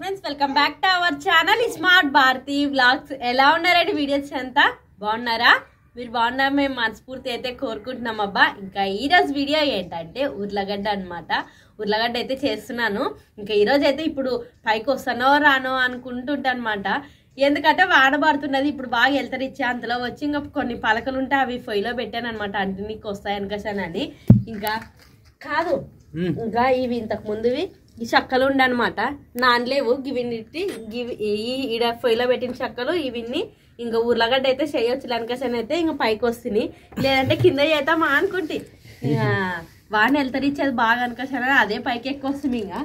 Friends welcome back to our channel smart Bharati vlogs. ఎలా ఉన్నారండి videos అంతా? బాగున్నారా? మీరు బాగున్నారు మేము మనస్ఫూర్తి అయితే కోరుకుంటున్నాం అబ్బా. ఇంకా ఈ రోజు వీడియో ఏంటంటే ఉర్లగడ్డ అన్నమాట. ఉర్లగడ్డ అయితే చేస్తున్నాను. ఇంకా ఈ రోజు అయితే ఇప్పుడు పైకి వస్తానో రానో అనుకుంటుంటా అనమాట. ఎందుకంటే వాన పడుతున్నది, ఇప్పుడు బాగా వెళ్తారు ఇచ్చే అంతలో వచ్చి ఇంకా కొన్ని పలకలు ఉంటే అవి పొయ్యిలో పెట్టాను అనమాట. అంటే నీకు వస్తాయి అనుకోసానని. ఇంకా కాదు, ఇంకా ఇవి ఇంతకు ముందువి ఈ చెక్కలు ఉండనమాట, నానలేవు. గివి ఈడ పొయ్యిలో పెట్టిన చెక్కలు ఇవన్నీ. ఇంకా ఉర్లగడ్డ అయితే చేయొచ్చు అనుకోసాను. అయితే ఇంకా పైకి వస్తుంది, లేదంటే కింద చేద్దామా అనుకుంటే ఇంకా వాడిని వెళ్తారు ఇచ్చేది బాగా అనుకోసాను. అదే పైకి ఎక్కువ వస్తుంది. ఇంకా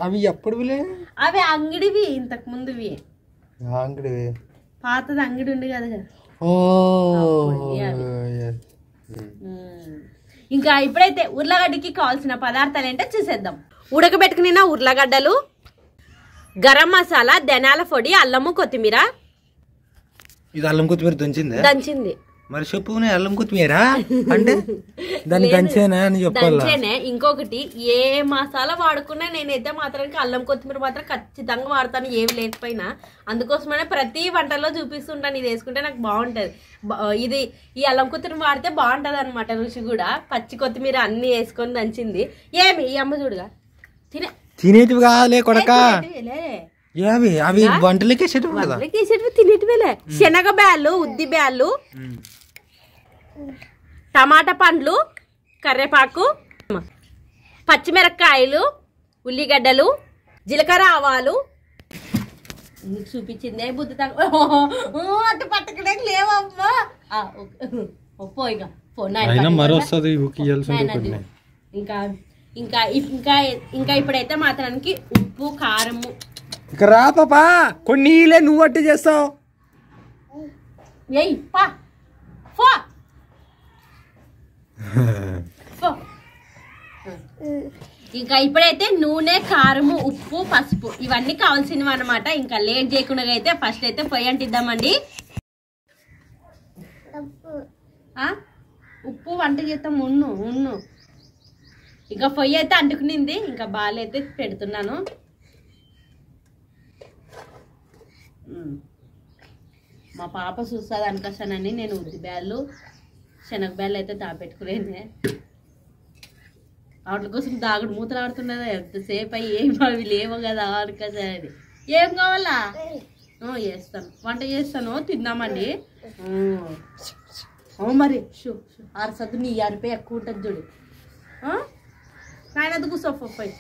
అవి ఎప్పుడు అవి అంగడివి, ఇంతకు ముందువి పాతది అంగడి ఉంది కదా. ఇంకా ఇప్పుడైతే ఉర్లగడ్డకి కావాల్సిన పదార్థాలు ఏంటో చూసేద్దాం. ఉడకబెట్టుకున్న ఉర్లగడ్డలు, గరం మసాలా, ధనియాల పొడి, అల్లము, కొత్తిమీర. ఇది అల్లం కొత్తిమీర దంచింది మరి చెప్పు. అల్లం కొత్తిమీర అంటే దాన్ని దంచేనా అని చెప్పాలి. ఇంకొకటి, ఏ మసాలా వాడుకున్నా నేనైతే మాత్రానికి అల్లం కొత్తిమీర మాత్రం ఖచ్చితంగా వాడతాను, ఏమి లేకపోయినా. అందుకోసమనే ప్రతి వంటలో చూపిస్తుంటాను. ఇది వేసుకుంటే నాకు బాగుంటది. ఇది ఈ అల్లం కొత్తిమీర వాడితే బాగుంటది అనమాట. రుచి కూడా పచ్చి కొత్తిమీర అన్ని వేసుకొని దంచింది. ఏమి ఈ అమ్మ చూడుగా తినేటివి కాలే కొడక, అవి వంటలకి తినేటివేలే. శనగ బ్యాళ్ళు, ఉద్ది బ్యాళ్ళు, టమాటా పండ్లు, కరివేపాకు, పచ్చిమిరపకాయలు, ఉల్లిగడ్డలు, జీలకర్ర, ఆవాలు. చూపించిందే బుద్ధి అటు పట్టుకునే లేవమ్మా. ఇంకా ఇంకా ఇంకా ఇంకా ఇప్పుడైతే మాత్రానికి ఉప్పు, కారము. ఇక రా పాపా, కొన్ని నీళ్ళే నువ్వు అట్టు చేస్తావు. ఇంకా ఇప్పుడైతే నూనె, కారము, ఉప్పు, పసుపు ఇవన్నీ కావాల్సినవి అనమాట. ఇంకా లేట్ చేయకుండా అయితే ఫస్ట్ అయితే పొయ్యి అంటిద్దామండి. ఉప్పు వంట చేస్తాం. ఉన్ను ఇంకా పొయ్యి అయితే అంటుకునింది. ఇంకా బాల్ అయితే పెడుతున్నాను. మా పాప చూస్తుంది అనుకోసానని నేను ఉద్ది బ్యాళ్ళు, శనగ బ్యాళ్ళు అయితే దాపెట్టుకునేది. వాటి కోసం దాగుడు మూతలు ఆడుతున్నదా ఎంతసేపు అయ్యి. ఏం అవి లేవు కదా అనుకోసాని. ఏం కావాలా చేస్తాను, వంట చేస్తాను, తిన్నామండి. మరి అరసద్దు నీ అరిపే ఎక్కువ ఉంటుంది చూడు. నాయనది కూర్చోపోయి.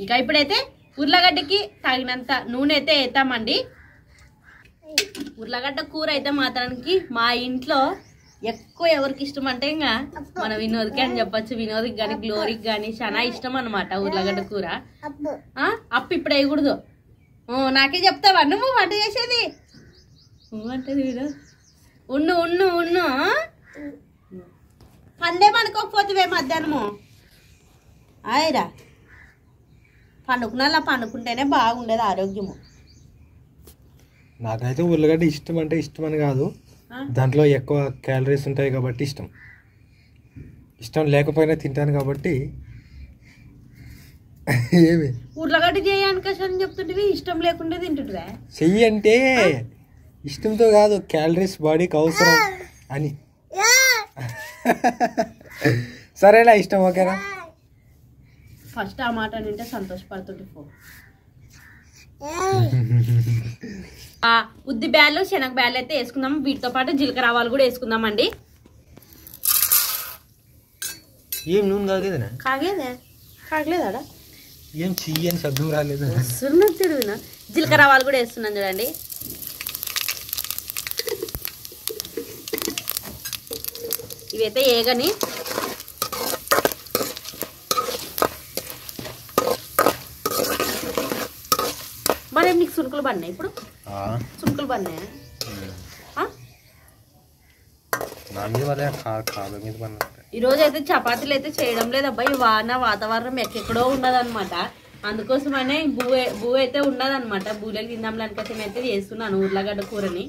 ఇంకా ఇప్పుడైతే ఉర్లగడ్డకి తగినంత నూనె అయితే వేస్తామండి. ఉర్లగడ్డ కూర అయితే మాత్రానికి మా ఇంట్లో ఎక్కువ ఎవరికి ఇష్టం అంటే ఇంకా మన వినోద్కి అని చెప్పచ్చు. వినోద్కి కానీ గ్లోరీకి కానీ చాలా ఇష్టం అనమాట ఉర్లగడ్డ కూర. అప్పు ఇప్పుడు వేయకూడదు. నాకే చెప్తావా నువ్వు వంట చేసేది? అంటది వీడు. ఉన్ను పండే పండుకోకపోతే మధ్యాహ్నము ఆయరా పండుకున్నా పండుకుంటేనే బాగుండేది ఆరోగ్యము. నాకైతే ఉర్లగడ్డ ఇష్టం అంటే ఇష్టం అని కాదు, దాంట్లో ఎక్కువ క్యాలరీస్ ఉంటాయి కాబట్టి ఇష్టం. ఇష్టం లేకపోయినా తింటాను కాబట్టి. ఏమి ఉర్లగడ్డ చేయని చెప్తుంటివి, ఇష్టం లేకుండా తింటుంటివా? చెయ్యి అంటే ఇష్టంతో కాదు, క్యాలరీస్ బాడీకి అవసరం అని. సరేనా, ఇష్టం ఓకేనా? ఫస్ట్ ఆ మాట నింటే సంతోషపడుతుంటే పో. ఉద్ది బ్యాళ్ళు, శనగ బ్యాళ్ళు అయితే వేసుకుందాం. వీటితో పాటు జీలకర్ర, ఆవాలు కూడా వేసుకుందామండి. ఏం నూనె కాగలేదా? ఏం చెయ్యని శబ్దం రాలేదు. జీలకర్ర, ఆవాలు కూడా వేస్తున్నాను చూడండి. ఇవైతే ఏగని మరేం నీకు సునుకులు పడినాయి? ఇప్పుడు సునుకులు పడినాయా? ఈరోజు అయితే చపాతీలు అయితే చేయడం లేదు అబ్బాయి. వాతావరణం ఎక్కడో ఉన్నదనమాట. అందుకోసమనే భూ అయితే ఉన్నదనమాట. భూలోకి తిందాంలే అనుకోసం అయితే చేస్తున్నాను ఉర్లగడ్డ కూరని.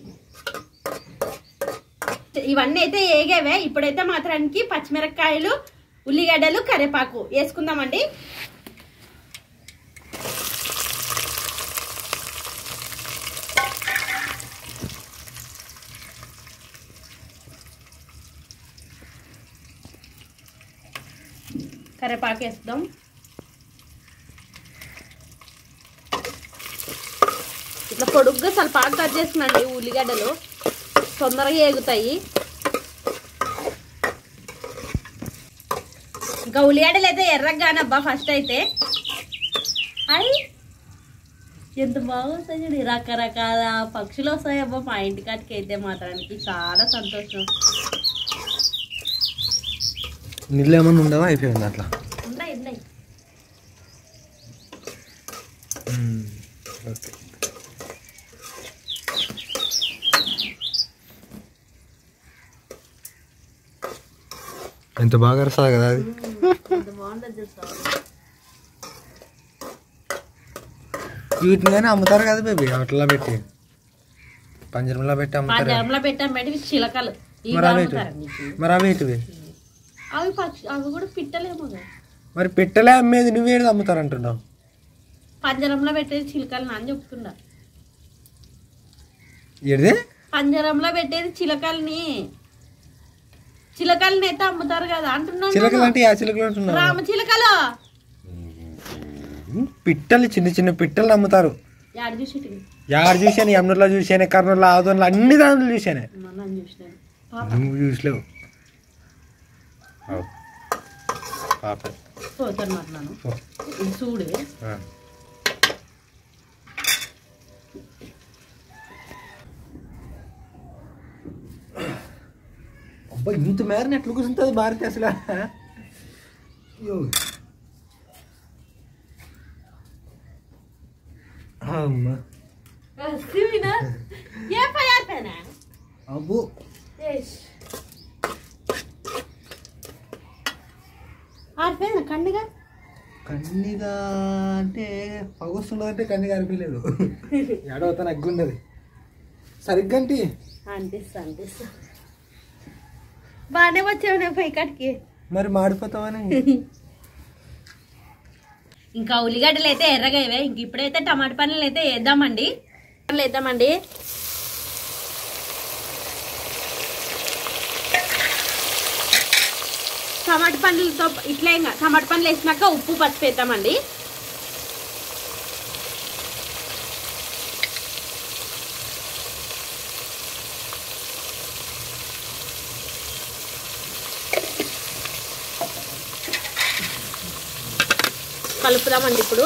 ఇవన్నీ అయితే ఏగేవే. ఇప్పుడైతే మాత్రానికి పచ్చిమిరపకాయలు, ఉల్లిగడ్డలు కరివేపాకు వేసుకుందామండి. కరివేపాకు వేస్తాం. ఇట్లా పొడుగ్గా సల్పాకు కట్ చేసుకున్నాండి. ఉల్లిగడ్డలు తొందరగా ఏగుతాయి. ఇంకా ఉల్లిగడ్డలు అయితే ఎర్రగానబ్బా ఫస్ట్ అయితే. అయ్యి ఎంత బాగా వస్తాయి చూడు, రకరకాల పక్షులు వస్తాయి అబ్బా మా ఇంటికాటికి అయితే మాత్రానికి చాలా సంతోషం. నీళ్ళు ఏమన్నా ఉండవా? అయిపోయింది అట్లా. ఉన్నాయి ఉన్నాయి. ఓకే. ఎంత బాగా అరుస్తుంది కదా అది. వీటిని కానీ అమ్ముతారు కదా బేబీ, అట్లా పెట్టి పంజరంలో పెట్టి అమ్ముతారు. పంజరంలో పెట్టి చిలకలు మరి అవి ఏంటివి? అవి కూడా పిట్టలేమో కదా. మరి పిట్టలే అమ్మేది, నువ్వేది అమ్ముతారు అంటున్నావు? పంజరంలో పెట్టేది చిలకలు అని చెప్తున్నా. ఏది పంజరంలో పెట్టేది చిలకల్ని అయితే అమ్ముతారు కదా అంటున్నా. చిలకలు అంటే చిలకలు అంటున్నా? రామ చిలకలు, పిట్టలు, చిన్న చిన్న పిట్టలు అమ్ముతారు. యాడ చూసాను? యమునూరులో చూసాను, కర్నూలులో, ఆదోన్లో, అన్ని దాంట్లో చూసాను. నువ్వు చూసలేవు. చూడు అబ్బా, ఇంత మేరని ఎట్లా కూర్చుంటుంది భారతి అసలు? అబ్బో కన్నిగా కన్నిగా అంటే పగొస్తుండదు అంటే కన్నిగా అనిపించలేదు. ఏడవతాను అగ్గుండదు సరిగ్గా అనిపిస్తా బాగానే వచ్చావు పైకాటికి. మరి మాడిపోతావని. ఇంకా ఉల్లిగడ్డలు అయితే ఎర్రగా ఇవే. ఇంక ఇప్పుడైతే టమాటా పనులు అయితే వేద్దామండి. టమాటా పండ్లతో ఇట్లా ఇంకా టమాటా పండ్లు వేసినాక ఉప్పు పసుపు వేద్దామండి. కలుపుదామండి ఇప్పుడు.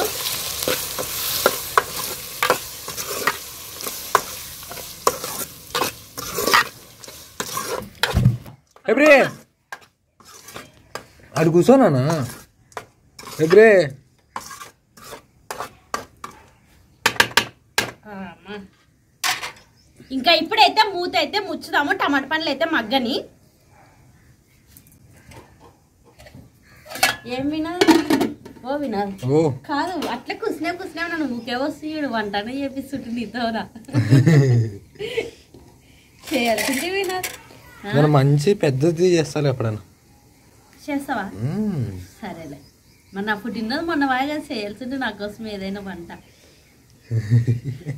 అది కూర్చోనా ఎబ్రే? ఇంకా ఇప్పుడైతే మూత అయితే ముచ్చుదాము. టమాటా పండ్లు అయితే మగ్గని. ఏం వినాలి? ఓ వినాలి కాదు, అట్లా కుసినే నన్ను ఊకే వస్తుడు వంటనే చేపిస్తుంటే నీతోరా చేయాల్సింది వినాలి. మంచి పెద్దది చేస్తాను ఎప్పుడన్నా. చేస్తావా? సరేలే. మరి నా పుట్టినరోజు మొన్న బాగా చేయాల్సింది నా కోసం ఏదైనా వంట.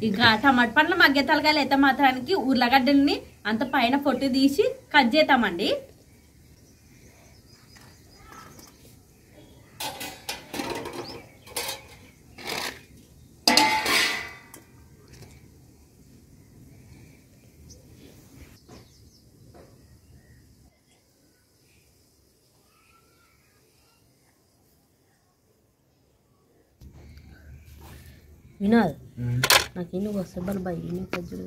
ఇంకా టమాటా పండ్ల మగ్గ తలకాయలు అయితే మాత్రానికి ఉర్లగడ్డల్ని అంత పైన పొట్టు తీసి కట్ చేద్దామండి. వినాలి నాకేందుకు వస్తే బలు భయ పజ్జులు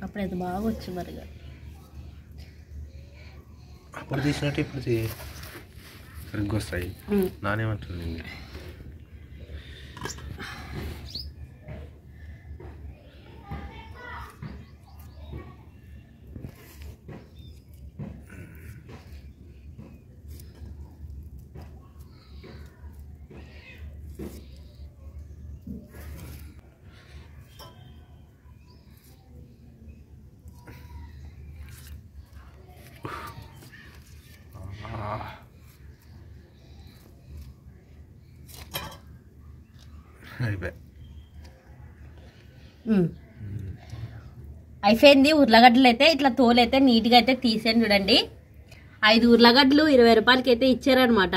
అప్పుడైతే బాగా వచ్చు మరిగా. అప్పుడు తీసినట్టు ఇప్పుడు సరిగ్గా వస్తాయి. నానేమంటుంది? అయిపోయింది. ఉర్లగడ్డలు అయితే ఇట్లా తోలైతే నీట్గా అయితే తీసాను చూడండి. 5 ఉర్లగడ్డలు 20 రూపాయలకి అయితే ఇచ్చారనమాట.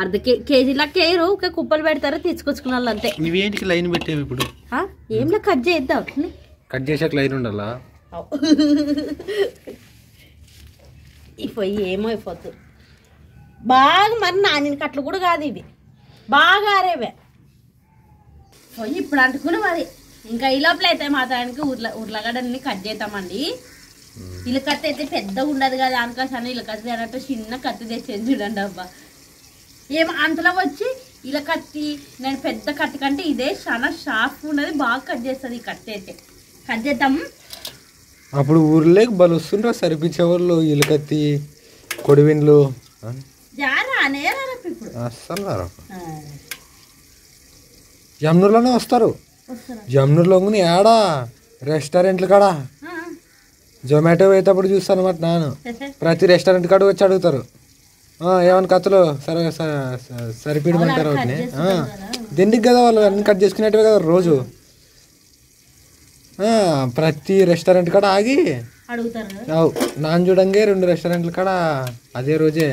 అర్ధ కేజీలకి వేయరు, ఒక కుప్పలు పెడతారు, తీసుకొచ్చుకున్న వాళ్ళు అంతే. ఇవేంటికి లైన్ పెట్టేవి ఇప్పుడు? ఏంలా కట్ చేద్దాం, కట్ చేసాక లైన్ ఉండాలా? ఇపోయి ఏమో అయిపోతుంది బాగా. మరి నాని కట్లు కూడా కాదు ఇవి, బాగా ఆరేవే పోయి ఇప్పుడు అంటుకుని మరి. ఇంకా ఈ లోపల అయితే మాత్రానికి ఉర్లగడ్డని కట్ చేద్దామండి. ఇల్లు కత్తి అయితే పెద్దగా ఉండదు కదా, దానికోసం ఇల్లు కత్తి అన్నట్టు చిన్న కత్తి తెచ్చేది చూడండి. అబ్బా ఏం అంతలో వచ్చి ఇలా కత్తి, నేను పెద్ద కత్తి కంటే ఇదే చాలా షార్ప్ ఉన్నది, బాగా కట్ చేస్తుంది ఈ కత్తి అయితే. కట్ చేద్దాం. అప్పుడు ఊర్లోకి బలు వస్తుండ్రా సరిపించేవాళ్ళు, ఇల్లు కత్తి కొడివిన్లు ఇప్పుడు అస్సలు జమ్నూరులోనే వస్తారు. జమ్నూరులో ఏడా రెస్టారెంట్లు కాడ జొమాటో పోయేటప్పుడు చూస్తాను అన్నమాట. నాను ప్రతి రెస్టారెంట్ కాడ వచ్చి అడుగుతారు, ఏమన్నా కత్తులు సరిపీడమంటారు వాటిని. దిండికి కదా వాళ్ళు అన్ని కట్ చేసుకునేటివే కదా రోజు. ప్రతి రెస్టారెంట్ కాడ ఆగి నాన్న చూడంగా 2 రెస్టారెంట్ల కాడ అదే రోజే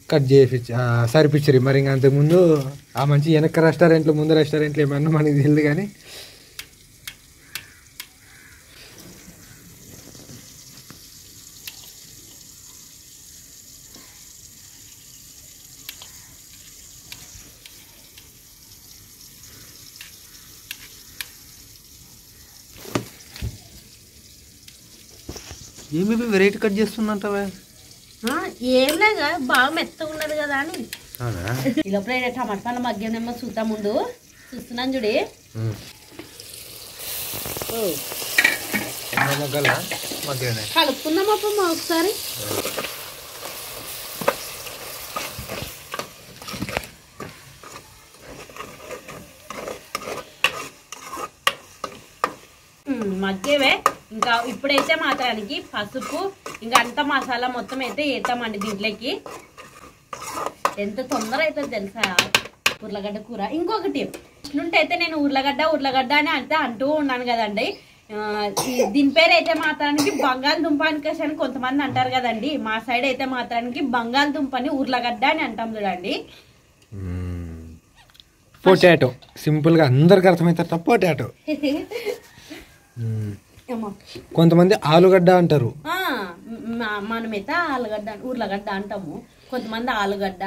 కట్ చేసి సరిపించరు. మరి ఇంకా అంతకుముందు ఆ మంచి వెనక రెస్టారెంట్లు ముందు రెస్టారెంట్లు ఏమన్నా మనకి తెలియదు కానీ ఏమేమి వెరైటీ కట్ చేస్తున్నట్టవే? ఏం లేదు, బాగా మెత్తగా ఉన్నది కదా అని. ఈ లోపల టమాటా పండ్ల మగ్గేమో చూద్దాం. ముందు చూస్తున్నాను చూడి. కలుపుకుందాం అప్ప ఒకసారి. మగ్గేవే. ఇంకా ఇప్పుడైతే మాత్రానికి పసుపు ఇంకా అంత మసాలా మొత్తం అయితే వేస్తామండి దీంట్లోకి. ఎంత తొందర అవుతుంది తెలుసా ఉర్లగడ్డ కూర. ఇంకొకటి ఇట్లుంటే అయితే నేను ఉర్లగడ్డ అని అయితే అంటూ ఉన్నాను కదండి. దీని పేరు అయితే మాత్రానికి బంగాళదుంప అని కొంతమంది అంటారు కదండి. మా సైడ్ అయితే మాత్రానికి బంగాళదుంపని ఉర్లగడ్డ అని అంటాం చూడండి. పొటాటో సింపుల్ గా అందరికి అర్థమవుతారు. పొటాటో కొంతమంది ఆలుగడ్డ అంటారు. మనమైతే ఉర్లగడ్డ అంటాము. కొంతమంది ఆలుగడ్డ,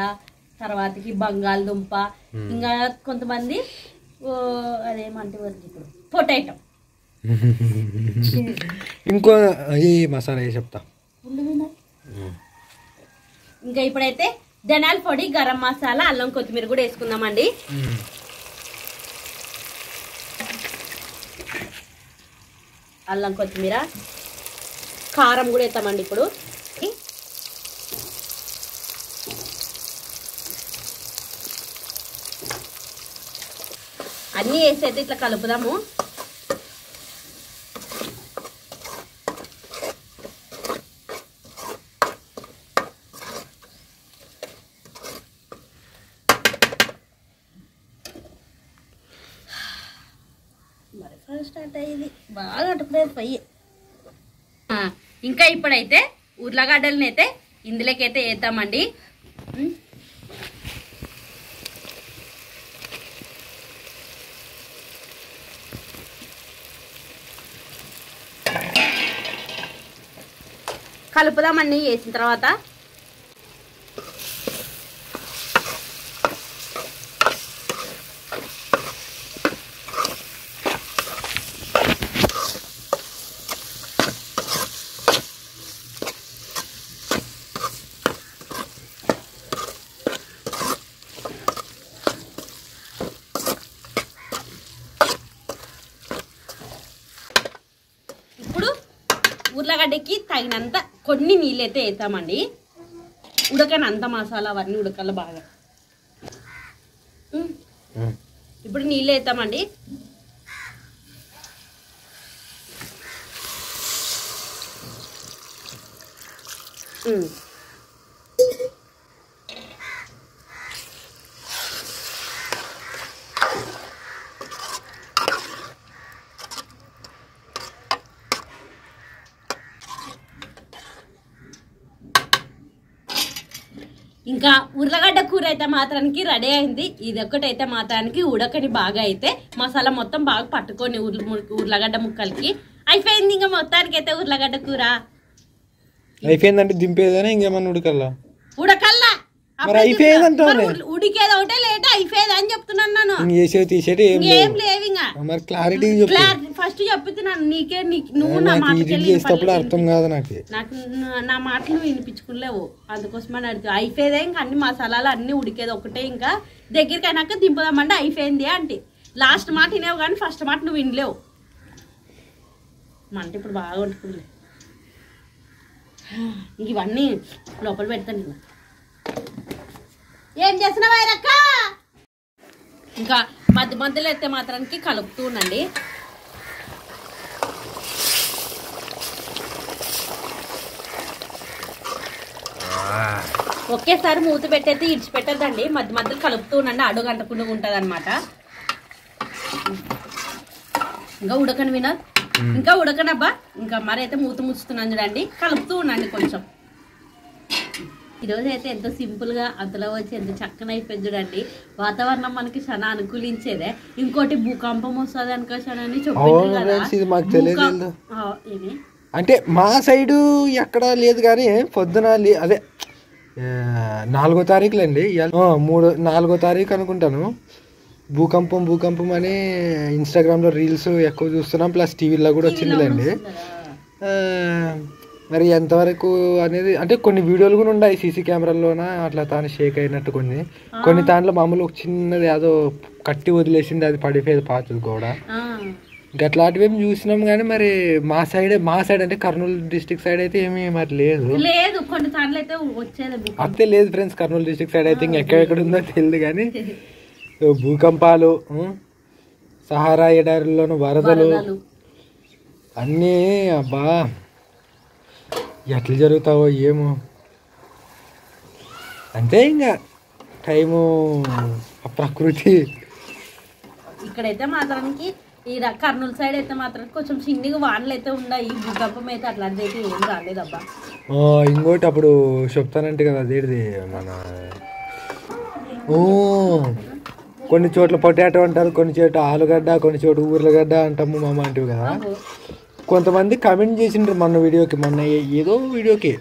తర్వాతకి బంగాళదుంప, ఇంకా కొంతమంది అదేమంటే ఇప్పుడు పొటాటో. ఇంకో ఈ మసాలా చెప్తా. ఇంకా ఇప్పుడైతే ధనియాల పొడి, గరం మసాలా, అల్లం కొత్తిమీర కూడా వేసుకుందామండి. అల్లం కొత్తిమీర, కారం కూడా వేస్తామండి ఇప్పుడు. అన్నీ వేసి అయితే ఇట్లా కలుపుదాము. మరి ఫస్ట్ స్టార్ట్ అయ్యింది బాగా అటుకునేది పొయ్యి. ఇంకా ఇప్పుడైతే ఉర్లగడ్డలని అయితే ఇందులోకైతే వేద్దామండి. కలుపుదామని వేసిన తర్వాత ఉర్లగడ్డకి తగినంత కొన్ని నీళ్ళు అయితే వేస్తామండి. ఉడకనంత మసాలా అవన్నీ ఉడకాల బాగా. ఇప్పుడు నీళ్ళు వేస్తామండి. ఇంకా ఉర్లగడ్డ కూర అయితే మాత్రానికి రెడీ అయింది. ఇది ఒక్కటైతే మాత్రానికి ఉడకని బాగా అయితే మసాలా మొత్తం బాగా పట్టుకొని ఉర్లగడ్డ ముక్కలకి అయిపోయింది. ఇంకా మొత్తానికి అయితే ఉర్లగడ్డ కూర అయిపోయిందంటే దింపేదేనా ఇంకేమన్నా ఉడకల్లా? ఉడకల్లా ఉడికేది ఒకటే లేట్ అయిపోయేది అని చెప్తున్నాను. ఏం లేవు ఇంకా క్లారిటీ ఫస్ట్ చెప్తున్నాను నీకే. నువ్వు నా మాట అర్థం కాదు నాకు నా మాటలు వినిపించుకోలేవు, అందుకోసమని అడుగుతా. అయిపోయేదే ఇంకా అన్ని మసాలాలు అన్ని ఉడికేది ఒకటే. ఇంకా దగ్గరికి అయినాక దింపుదామంటే అయిపోయింది అంటే లాస్ట్ మాట వినేవు కానీ ఫస్ట్ మాట నువ్వు వినలేవు. మంట ఇప్పుడు బాగా వండుకుంది. ఇంక ఇవన్నీ లోపల పెడతాను. ఇలా ఏం చేస్తున్నావా రక్క? ఇంకా మధ్య మధ్యలో అయితే మాత్రానికి కలుపుతూ ఉండండి. ఒకేసారి మూత పెట్టయితే ఇడిచిపెట్టద్దండి, మధ్య మధ్యలో కలుపుతూ ఉండండి, అడుగు అంటకుండా ఉంటుంది అనమాట. ఇంకా ఉడకని వినర్, ఇంకా ఉడకనబ్బా. ఇంకా మరైతే మూత ముచ్చుతున్నాను చూడండి, కలుపుతూ ఉండండి కొంచెం. ఈరోజు అయితే ఎంతో సింపుల్ గా అంతలో వచ్చి ఎంత చక్కన అయిపోయింది చూడండి. వాతావరణం మనకి చాలా అనుకూలించేదే. ఇంకోటి భూకంపం వస్తుంది అనుకోసానని చెప్పింది కదా. అంటే మా సైడు ఎక్కడా లేదు కానీ పొద్దున అదే 4వ తారీఖులండి, 4వ తారీఖు అనుకుంటాను. భూకంపం అని ఇన్స్టాగ్రామ్లో రీల్స్ ఎక్కువ చూస్తున్నాం, ప్లస్ టీవీలో కూడా వచ్చిందిలేండి. మరి ఎంతవరకు అనేది అంటే కొన్ని వీడియోలు కూడా ఉన్నాయి సీసీ కెమెరాల్లోన అట్లా తాను షేక్ అయినట్టు. కొన్ని దాంట్లో మామూలు ఒక చిన్నది ఏదో కట్టి వదిలేసింది, అది పడిపోయేది పాతది కూడా. ఇంకా అట్లాంటివి ఏమి చూసినాం కానీ మరి మా సైడ్ అంటే కర్నూలు డిస్ట్రిక్ట్ సైడ్ అయితే ఏమీ మరి లేదు. అంతే లేదు ఫ్రెండ్స్, కర్నూలు డిస్ట్రిక్ట్ సైడ్ అయితే ఇంకెక్కడెక్కడ ఉందో తెలియదు కానీ భూకంపాలు, సహారా ఎడారిలోని వరదలు అన్నీ అబ్బా ఎట్లా జరుగుతావో ఏమో. అంతే ఇంకా టైము, ప్రకృతి. ఇక్కడైతే మాత్రానికి ఈ కర్నూలు సైడ్ అయితే మాత్రం కొంచెం చిన్నగా వానలు అయితే ఉన్నాయి. భూకంపం అయితే అట్లాంటిది అయితే ఏం రాలేదబ్బా. ఇంకోటి అప్పుడు చెప్తానంటే కదా అదేది మన కొన్ని చోట్ల పొటాటో అంటారు, కొన్ని చోట్ల ఆలుగడ్డ, కొన్ని చోట్ల ఊర్లగడ్డ అంటాము మామ అంటివి కదా. కొంతమంది కమెంట్ చేసిండ్రు మొన్న వీడియోకి, మొన్న ఏదో వీడియోకి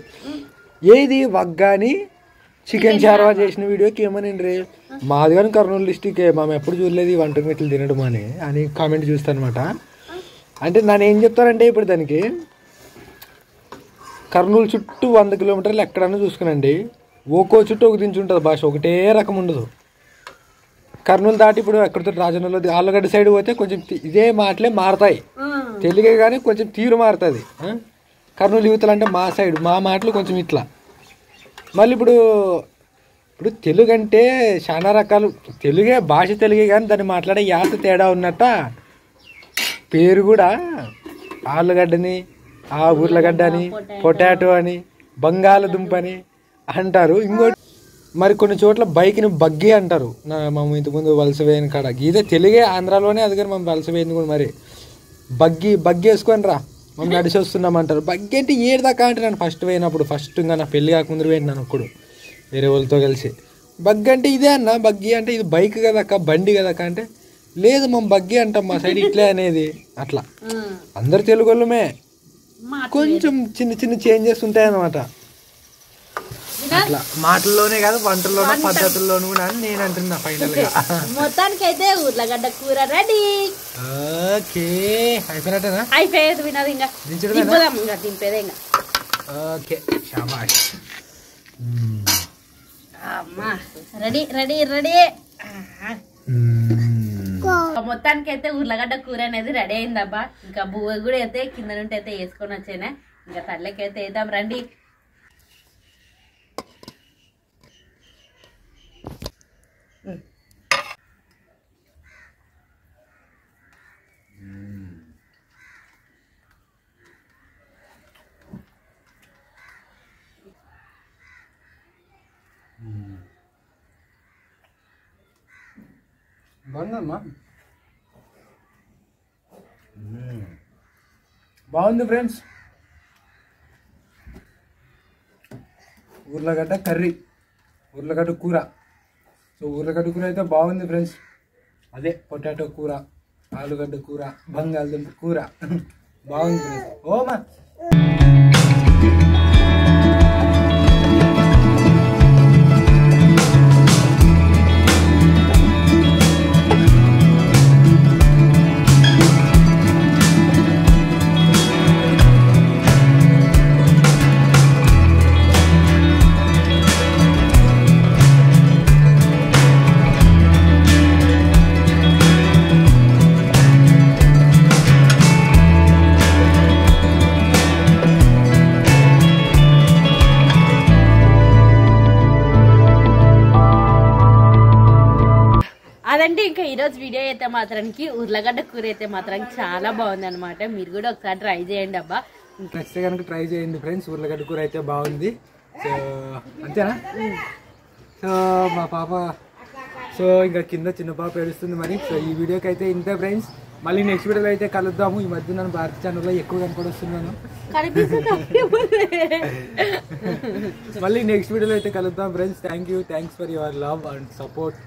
ఏది వగ్గాని చికెన్ చార్వా చేసిన వీడియోకి ఏమనిండ్రి, మాది కానీ కర్నూలు డిస్టిక్ మేము ఎప్పుడు చూడలేదు ఈ వంట మెట్లు తినడం అని కామెంట్ చూస్తాను అనమాట. అంటే నన్ను ఏం చెప్తారంటే ఇప్పుడు దానికి కర్నూలు చుట్టూ 100 కిలోమీటర్లు ఎక్కడన్నా చూసుకునండి, ఒక్కో చుట్టూ ఒక దించి ఉంటుంది భాష, ఒకటే రకం ఉండదు. కర్నూలు దాటి ఇప్పుడు ఎక్కడితో రాజన్నలో ఆళ్ళగడ్డ సైడ్ పోతే కొంచెం ఇదే మాటలే మారుతాయి, తెలుగే కానీ కొంచెం తీరు మారుతుంది. కర్నూలు యువతలు అంటే మా సైడ్ మా మాటలు కొంచెం ఇట్లా. మళ్ళీ ఇప్పుడు తెలుగు అంటే చాలా రకాలు, తెలుగే భాష తెలుగే కానీ దాన్ని మాట్లాడే యాస తేడా ఉన్నట్ట. పేరు కూడా ఆలుగడ్డని, ఊర్లగడ్డ అని, పొటాటో అని, బంగాళదుంప అని అంటారు. ఇంకోటి మరి కొన్ని చోట్ల బైక్ని బగ్గి అంటారు. మేము ఇంతకుముందు వలస వేయని కాడ ఇదే తెలుగే, ఆంధ్రాలోనే అది కానీ మేము వలస వేయింది కూడా. మరి బగ్గి వేసుకొని రా మేము నడిచి వస్తున్నాం అంటారు. బగ్గి అంటే ఏడుదాకా అంటే నేను ఫస్ట్ ఇంకా నా పెళ్ళి కాకముందు పోయినాను అప్పుడు వేరే వాళ్ళతో కలిసి. బగ్గి అంటే ఇదే అన్న, బగ్గి అంటే ఇది బైక్ కదక్క, బండి కదక్క అంటే లేదు మేము బగ్గి అంటాం మా సైడ్ ఇట్లే అనేది. అట్లా అందరు తెలుగు వాళ్ళమే, కొంచెం చిన్న చేంజెస్ ఉంటాయి అన్నమాట. అట్లా మాటల్లోనే కాదు వంటల్లోనూ పద్ధతుల్లోనూ కూడా అని నేను అంటున్నా ఫైనల్ గా. మొత్తానికి అయితే ఉర్లగడ్డ కూర రెడీ. ఓకే అయిపోయినట్టేనా? అయిపోయేది వినదు ఇంకా దింపేదే ఇంకా. ఓకే శాబాష్. అమ్మా రెడీ రెడీ రెడీ. మొత్తానికి అయితే ఉర్లగడ్డ కూర అనేది రెడీ అయిందబ్బా. ఇంకా బువ్వ కూడా అయితే కింద నుండి అయితే వేసుకొని వచ్చేనా. ఇంకా తల్లకి అయితే వేద్దాం రండి. బాగుందమ్మా, బాగుంది ఫ్రెండ్స్. ఉర్లగడ్డ కర్రీ ఉర్లగడ్డ కూర. సో ఉర్లగడ్డ కూర అయితే బాగుంది ఫ్రెండ్స్. అదే పొటాటో కూర, ఆలుగడ్డ కూర, బంగాళదుంప కూర బాగుంది ఫ్రెండ్స్. ఓమా అదంటే ఇంకా ఈరోజు వీడియో అయితే మాత్రానికి ఉర్లగడ్డ కూర అయితే మాత్రం చాలా బాగుంది అనమాట. మీరు కూడా ఒకసారి ట్రై చేయండి అబ్బా. నెక్స్ట్ కనుక ట్రై చేయండి ఫ్రెండ్స్. ఉర్లగడ్డ కూర అయితే బాగుంది. సో అంతేనా? సో మా పాప సో ఇంకా కింద చిన్న పాప ఏడుస్తుంది మరి. సో ఈ వీడియోకి అయితే ఇంతే ఫ్రెండ్స్. మళ్ళీ నెక్స్ట్ వీడియోలో అయితే కలుద్దాము. ఈ మధ్య నన్ను భారతి ఛానల్లో ఎక్కువ కనుకొని వస్తున్నాను. మళ్ళీ నెక్స్ట్ వీడియోలో అయితే కలుద్దాం friends. Thanks for your love and support.